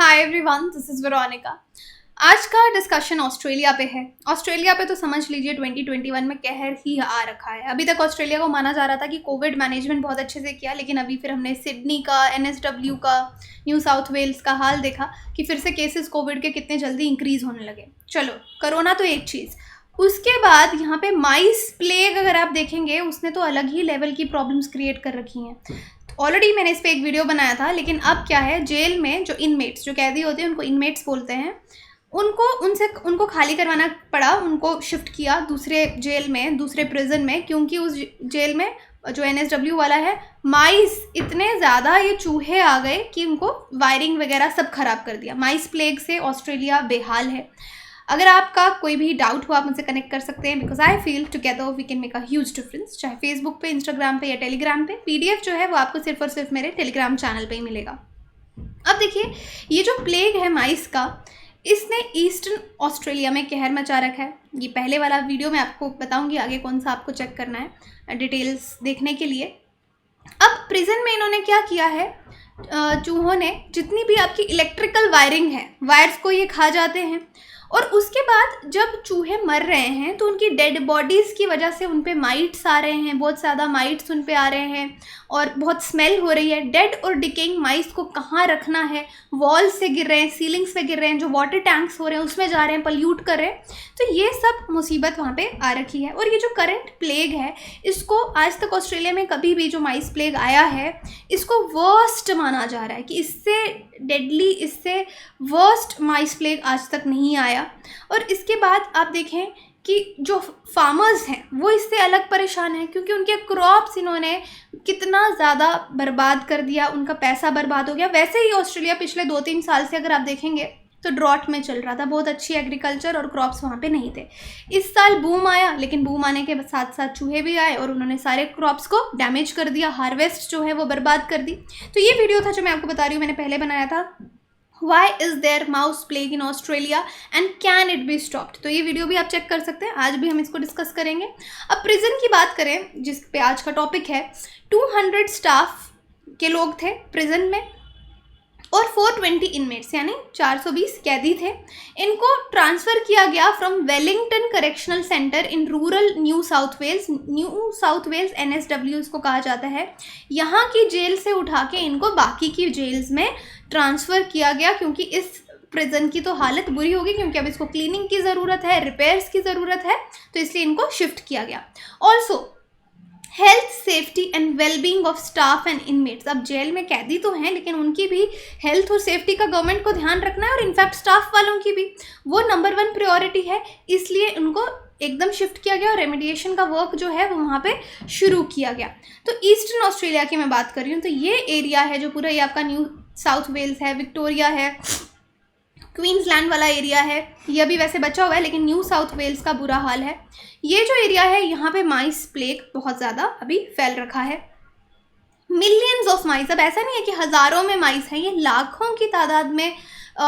Hi everyone, this is Veronica. आज का discussion Australia पे है। ऑस्ट्रेलिया पे तो समझ लीजिए 2021 में कहर ही आ रखा है। अभी तक ऑस्ट्रेलिया को माना जा रहा था कि कोविड मैनेजमेंट बहुत अच्छे से किया, लेकिन अभी फिर हमने सिडनी का, एनएसडब्ल्यू का, न्यू साउथ वेल्स का हाल देखा कि फिर से केसेस कोविड के कितने जल्दी इंक्रीज़ होने लगे। चलो, कोरोना तो एक चीज़, उसके बाद यहाँ पे माइस प्लेग अगर आप देखेंगे उसने तो अलग ही लेवल की प्रॉब्लम्स क्रिएट कर रखी हैं। ऑलरेडी मैंने इस पर एक वीडियो बनाया था, लेकिन अब क्या है, जेल में जो इनमेट्स, जो कैदी होते हैं उनको इनमेट्स बोलते हैं, उनको खाली करवाना पड़ा, उनको शिफ्ट किया दूसरे जेल में, दूसरे प्रिजन में, क्योंकि उस जेल में जो एनएसडब्ल्यू वाला है, माइस इतने ज़्यादा ये चूहे आ गए कि उनको वायरिंग वगैरह सब खराब कर दिया। माइस प्लेग से ऑस्ट्रेलिया बेहाल है। अगर आपका कोई भी डाउट हो आप मुझसे कनेक्ट कर सकते हैं, because I feel together we can make a huge difference. चाहे फेसबुक पे, इंस्टाग्राम पे या टेलीग्राम पे। पीडीएफ जो है वो आपको सिर्फ और सिर्फ मेरे टेलीग्राम चैनल पे ही मिलेगा। अब देखिए, ये जो प्लेग है माइस का, इसने ईस्टर्न ऑस्ट्रेलिया में कहर मचा रखा है। ये पहले वाला वीडियो मैं आपको बताऊंगी, आगे कौन सा आपको चेक करना है डिटेल्स देखने के लिए। अब प्रिजन में इन्होंने क्या किया है, चूहों ने जितनी भी आपकी इलेक्ट्रिकल वायरिंग है, वायर्स को ये खा जाते हैं, और उसके बाद जब चूहे मर रहे हैं तो उनकी डेड बॉडीज़ की वजह से उन पे माइट्स आ रहे हैं, बहुत ज़्यादा माइट्स उन पे आ रहे हैं और बहुत स्मेल हो रही है। डेड और डिकेइंग माइस को कहाँ रखना है, वॉल से गिर रहे हैं, सीलिंग से गिर रहे हैं, जो वाटर टैंक्स हो रहे हैं उसमें जा रहे हैं, पल्यूट कर रहे हैं। तो ये सब मुसीबत वहाँ पे आ रखी है। और ये जो करंट प्लेग है, इसको आज तक ऑस्ट्रेलिया में कभी भी जो माइस प्लेग आया है, इसको वर्स्ट माना जा रहा है कि इससे डेडली, इससे वर्स्ट माइस प्लेग आज तक नहीं आया। और इसके बाद आप देखें कि जो फार्मर्स हैं वो इससे अलग परेशान हैं, क्योंकि उनके क्रॉप्स इन्होंने कितना ज़्यादा बर्बाद कर दिया, उनका पैसा बर्बाद हो गया। वैसे ही ऑस्ट्रेलिया पिछले 2-3 साल से अगर आप देखेंगे तो ड्रॉट में चल रहा था, बहुत अच्छी एग्रीकल्चर और क्रॉप्स वहाँ पे नहीं थे। इस साल बूम आया, लेकिन बूम आने के साथ साथ चूहे भी आए और उन्होंने सारे क्रॉप्स को डैमेज कर दिया, हार्वेस्ट जो है वो बर्बाद कर दी। तो ये वीडियो था जो मैं आपको बता रही हूँ, मैंने पहले बनाया था, Why is there mouse plague in Australia and can it be stopped? तो ये वीडियो भी आप चेक कर सकते हैं, आज भी हम इसको डिस्कस करेंगे। अब प्रिजन की बात करें, जिस पे आज का टॉपिक है, 200 स्टाफ के लोग थे प्रिजन में और 420 इनमेट्स यानी 420 कैदी थे। इनको ट्रांसफ़र किया गया from Wellington correctional centre in rural New South Wales NSW इसको कहा जाता है। यहाँ की जेल से उठा के इनको बाकी की जेल्स में ट्रांसफ़र किया गया, क्योंकि इस प्रिजन की तो हालत बुरी होगी, क्योंकि अब इसको क्लीनिंग की ज़रूरत है, रिपेयर्स की ज़रूरत है, तो इसलिए इनको शिफ्ट किया गया। Also health, safety and wellbeing of staff and inmates. अब जेल में कैदी तो हैं, लेकिन उनकी भी हेल्थ और सेफ्टी का गवर्नमेंट को ध्यान रखना है, और इनफैक्ट स्टाफ वालों की भी वो नंबर 1 प्रायोरिटी है, इसलिए उनको एकदम शिफ्ट किया गया और रेमेडिएशन का वर्क जो है वो वहाँ पे शुरू किया गया। तो ईस्टर्न ऑस्ट्रेलिया की मैं बात कर रही हूँ, तो ये एरिया है जो पूरा ये आपका न्यू साउथ वेल्स है, विक्टोरिया है, क्वींसलैंड वाला एरिया है, ये अभी वैसे बचा हुआ है, लेकिन न्यू साउथ वेल्स का बुरा हाल है। ये जो एरिया है, यहाँ पे माइस प्लेग बहुत ज़्यादा अभी फैल रखा है। मिलियंस ऑफ माइस, अब ऐसा नहीं है कि हज़ारों में माइस हैं, ये लाखों की तादाद में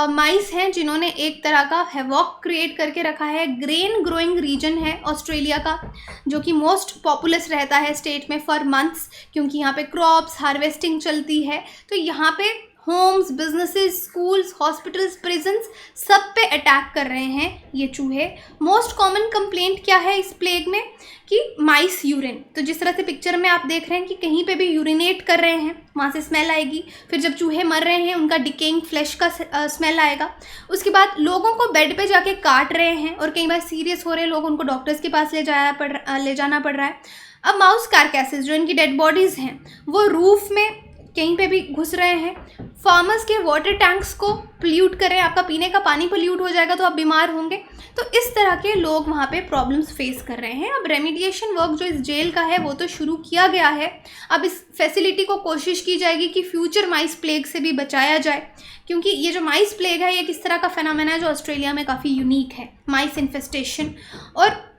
माइस हैं जिन्होंने एक तरह का हैवॉक क्रिएट करके रखा है। ग्रेन ग्रोइंग रीजन है ऑस्ट्रेलिया का, जो कि मोस्ट पॉपुलस रहता है स्टेट में फॉर मंथ्स, क्योंकि यहाँ पे क्रॉप्स हार्वेस्टिंग चलती है। तो यहाँ पे homes, businesses, schools, hospitals, prisons, सब पे अटैक कर रहे हैं ये चूहे। मोस्ट कॉमन कंप्लेंट क्या है इस प्लेग में, कि माइस यूरिन। तो जिस तरह से पिक्चर में आप देख रहे हैं कि कहीं पे भी यूरिनेट कर रहे हैं, वहाँ से स्मेल आएगी। फिर जब चूहे मर रहे हैं उनका डिकेइंग फ्लैश का स्मेल आएगा। उसके बाद लोगों को बेड पे जाके काट रहे हैं, और कई बार सीरियस हो रहे लोग, उनको डॉक्टर्स के पास ले जाना पड़ रहा है। अब माउस कारकैसेस, जो इनकी डेड बॉडीज़ हैं, वो रूफ में कहीं पे भी घुस रहे हैं। फार्मर्स के वाटर टैंक्स को पोल्यूट करें, आपका पीने का पानी पोल्यूट हो जाएगा तो आप बीमार होंगे। तो इस तरह के लोग वहाँ पे प्रॉब्लम्स फेस कर रहे हैं। अब रेमिडिएशन वर्क जो इस जेल का है वो तो शुरू किया गया है। अब इस फैसिलिटी को कोशिश की जाएगी कि फ्यूचर माइस प्लेग से भी बचाया जाए, क्योंकि ये जो माइस प्लेग है ये किस तरह का फेनोमेना है जो ऑस्ट्रेलिया में काफ़ी यूनिक है, माइस इन्फेस्टेशन। और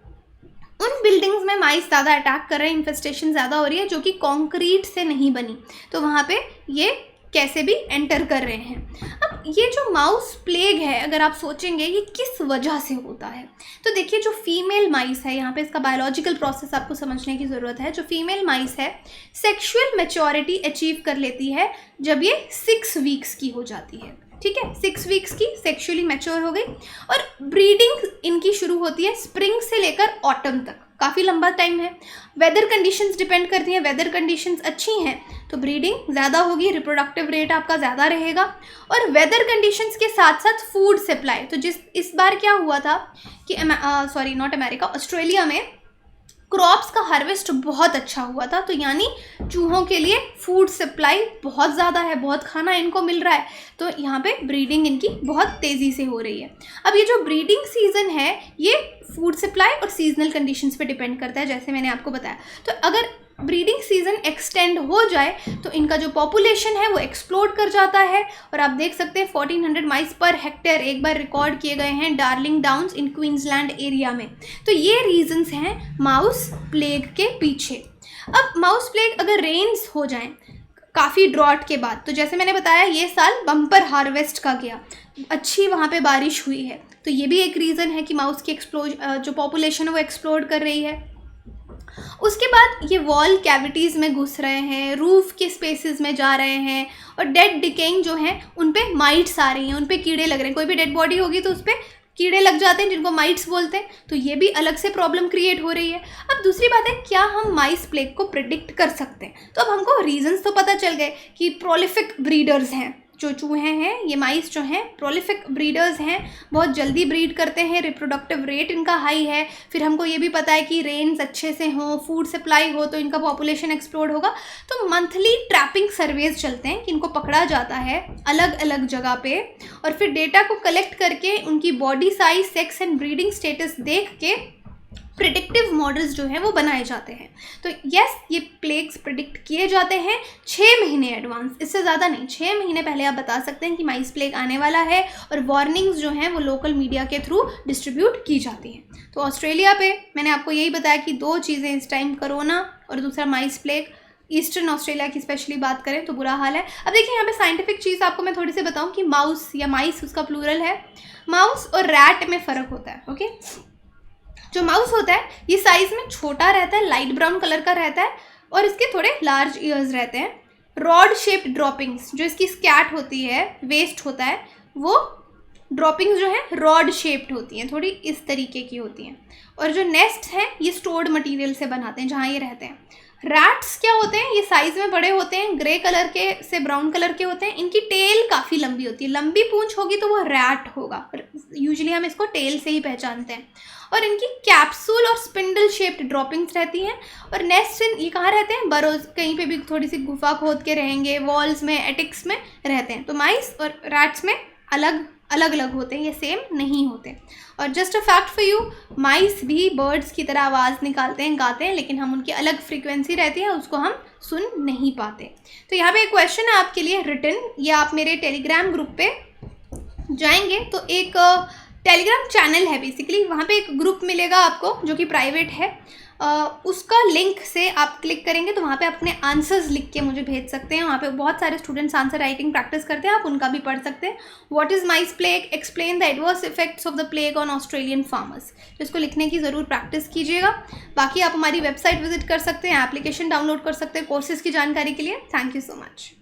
उन बिल्डिंग्स में माइस ज़्यादा अटैक कर रहे हैं, इन्फेस्टेशन ज़्यादा हो रही है, जो कि कंक्रीट से नहीं बनी, तो वहाँ पे ये कैसे भी एंटर कर रहे हैं। अब ये जो माउस प्लेग है, अगर आप सोचेंगे ये किस वजह से होता है, तो देखिए जो फीमेल माइस है, यहाँ पे इसका बायोलॉजिकल प्रोसेस आपको समझने की ज़रूरत है। जो फीमेल माइस है सेक्सुअल मैच्योरिटी अचीव कर लेती है जब ये 6 वीक्स की हो जाती है। ठीक है, 6 वीक्स की सेक्सुअली मैच्योर हो गई। और ब्रीडिंग इनकी शुरू होती है स्प्रिंग से लेकर ऑटम तक, काफ़ी लंबा टाइम है। वेदर कंडीशंस डिपेंड करती हैं, वेदर कंडीशंस अच्छी हैं तो ब्रीडिंग ज़्यादा होगी, रिप्रोडक्टिव रेट आपका ज़्यादा रहेगा। और वेदर कंडीशंस के साथ साथ फूड सप्लाई, तो इस बार क्या हुआ था कि ऑस्ट्रेलिया में क्रॉप्स का हार्वेस्ट बहुत अच्छा हुआ था, तो यानी चूहों के लिए फूड सप्लाई बहुत ज़्यादा है, बहुत खाना इनको मिल रहा है, तो यहाँ पे ब्रीडिंग इनकी बहुत तेज़ी से हो रही है। अब ये जो ब्रीडिंग सीज़न है ये फूड सप्लाई और सीजनल कंडीशंस पे डिपेंड करता है, जैसे मैंने आपको बताया। तो अगर ब्रीडिंग सीजन एक्सटेंड हो जाए तो इनका जो पॉपुलेशन है वो एक्सप्लोड कर जाता है। और आप देख सकते हैं 1400 माइस पर हेक्टेयर एक बार रिकॉर्ड किए गए हैं darling downs in Queensland area में। तो ये रीजंस हैं माउस प्लेग के पीछे। अब माउस प्लेग अगर रेन्स हो जाएं काफ़ी ड्रॉट के बाद, तो जैसे मैंने बताया ये साल बम्पर हार्वेस्ट का गया, अच्छी वहाँ पे बारिश हुई है, तो ये भी एक रीज़न है कि माउस की जो पॉपुलेशन है वो एक्सप्लोड कर रही है। उसके बाद ये वॉल कैविटीज़ में घुस रहे हैं, रूफ के स्पेसेस में जा रहे हैं, और डेड डिकेइंग जो है उन पे माइट्स आ रही हैं, उन पे कीड़े लग रहे हैं। कोई भी डेड बॉडी होगी तो उस पर कीड़े लग जाते हैं जिनको माइट्स बोलते हैं, तो ये भी अलग से प्रॉब्लम क्रिएट हो रही है। अब दूसरी बात है, क्या हम माइस प्लेग को प्रिडिक्ट कर सकते हैं? तो अब हमको रीजंस तो पता चल गए कि प्रोलिफिक ब्रीडर्स हैं, जो चूहे हैं ये माइस जो हैं प्रोलिफिक ब्रीडर्स हैं, बहुत जल्दी ब्रीड करते हैं, रिप्रोडक्टिव रेट इनका हाई है। फिर हमको ये भी पता है कि रेन्स अच्छे से हों, फूड सप्लाई हो तो इनका पॉपुलेशन एक्सप्लोड होगा। तो मंथली ट्रैपिंग सर्वेज चलते हैं कि इनको पकड़ा जाता है अलग अलग जगह पे, और फिर डेटा को कलेक्ट करके उनकी body size, sex and breeding status देख के प्रिडिक्टिव मॉडल्स जो हैं वो बनाए जाते हैं। तो यस, ये प्लेग्स प्रिडिक्ट किए जाते हैं 6 महीने एडवांस, इससे ज़्यादा नहीं, 6 महीने पहले आप बता सकते हैं कि माइस प्लेग आने वाला है, और वार्निंग्स जो हैं वो लोकल मीडिया के थ्रू डिस्ट्रीब्यूट की जाती हैं। तो ऑस्ट्रेलिया पे मैंने आपको यही बताया कि 2 चीज़ें इस टाइम, कोरोना और दूसरा माइस प्लेग। ईस्टर्न ऑस्ट्रेलिया की स्पेशली बात करें तो बुरा हाल है। अब देखिए यहाँ पे साइंटिफिक चीज़ आपको मैं थोड़ी सी बताऊँ कि माउस या माइस उसका प्लूरल है, माउस और रैट में फ़र्क होता है। ओके, जो माउस होता है ये साइज में छोटा रहता है, लाइट ब्राउन कलर का रहता है, और इसके थोड़े लार्ज ईयर्स रहते हैं। रॉड शेप्ड ड्रॉपिंग्स, जो इसकी स्कैट होती है, वेस्ट होता है, वो ड्रॉपिंग्स जो है रॉड शेप्ड होती हैं, थोड़ी इस तरीके की होती हैं। और जो नेस्ट हैं ये स्टोर्ड मटेरियल से बनाते हैं जहाँ ये रहते हैं। रैट्स क्या होते हैं, ये साइज़ में बड़े होते हैं, ग्रे कलर के से ब्राउन कलर के होते हैं, इनकी टेल काफ़ी लंबी होती है, लंबी पूंछ होगी तो वो रैट होगा, यूजुअली हम इसको टेल से ही पहचानते हैं। और इनकी कैप्सूल और स्पिंडल शेप्ड ड्रॉपिंग्स रहती हैं। और नेस्ट ये कहाँ रहते हैं, बरोज, कहीं पे भी थोड़ी सी गुफा खोद के रहेंगे, वॉल्स में, एटिक्स में रहते हैं। तो माइस और रैट्स में अलग अलग होते हैं, ये सेम नहीं होते। और just a fact for you, mice भी बर्ड्स की तरह आवाज़ निकालते हैं, गाते हैं, लेकिन हम उनकी अलग फ्रीक्वेंसी रहती है, उसको हम सुन नहीं पाते। तो यहाँ पे एक क्वेश्चन है आपके लिए रिटन, या आप मेरे टेलीग्राम ग्रुप पे जाएंगे तो एक टेलीग्राम चैनल है बेसिकली, वहाँ पे एक ग्रुप मिलेगा आपको जो कि प्राइवेट है, उसका लिंक से आप क्लिक करेंगे तो वहाँ पे अपने आंसर्स लिख के मुझे भेज सकते हैं। वहाँ पे बहुत सारे स्टूडेंट्स आंसर राइटिंग प्रैक्टिस करते हैं, आप उनका भी पढ़ सकते हैं। What is mice plague, explain the adverse effects of the plague on Australian farmers, तो इसको लिखने की ज़रूर प्रैक्टिस कीजिएगा। बाकी आप हमारी वेबसाइट विजिट कर सकते हैं, एप्लीकेशन डाउनलोड कर सकते हैं कोर्सेज़ की जानकारी के लिए। Thank you so much.